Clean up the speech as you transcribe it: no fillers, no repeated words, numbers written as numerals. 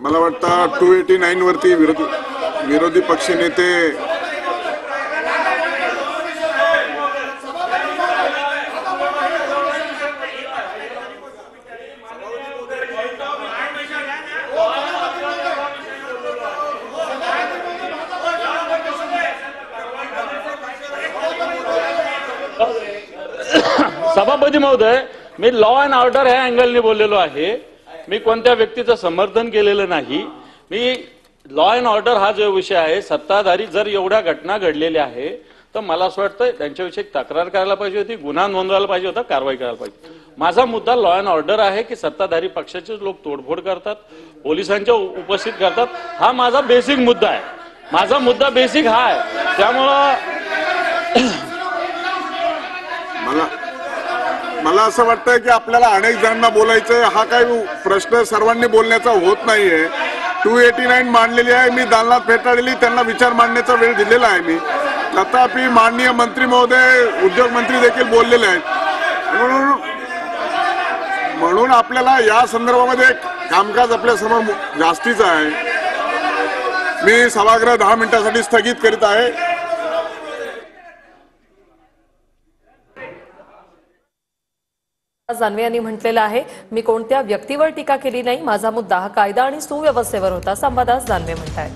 मला वाटतं 289 वरती विरोधी पक्षनेते सभापती महोदय, मी लॉ अँड ऑर्डर ह्या अँगलने बोललेलो आहे. मी कोणत्या व्यक्तीचं समर्थन केलेलं नाही. मी लॉ अँड ऑर्डर हा जो विषय आहे, सत्ताधारी जर एवढ्या घटना घडलेल्या आहे तर मला असं वाटतं त्यांच्याविषयी तक्रार करायला पाहिजे होती, गुन्हा नोंदवायला पाहिजे होता, कारवाई करायला पाहिजे. माझा मुद्दा लॉ अँड ऑर्डर आहे की सत्ताधारी पक्षाचे लोक तोडफोड करतात, पोलिसांच्या उपस्थित करतात. हा माझा बेसिक मुद्दा आहे. माझा मुद्दा बेसिक हा आहे. त्यामुळं मला असं वाटतं की आपल्याला अनेक जणांना बोलायचं, हा काही प्रश्न सर्वांनी बोलण्याचा होत नाहीये. 289 मांडलेली आहे, मी दालनात फेटाळलेली, त्यांना विचार मांडण्याचा वेळ दिलेला आहे मी. तथापि माननीय मंत्री महोदय, उद्योग मंत्री देखील बोललेले आहेत. म्हणून आपल्याला या संदर्भामध्ये कामकाज आपल्या समोर जास्तीचं आहे. मी सभागृह 10 मिनिटांसाठी स्थगित करीत आहे. दानवे यांनी म्हटलेलं आहे, मी कोणत्या व्यक्तीवर टीका केली नाही, माझा मुद्दा हा कायदा आणि सुव्यवस्थेवर होता. अंबादास दानवे म्हणतात.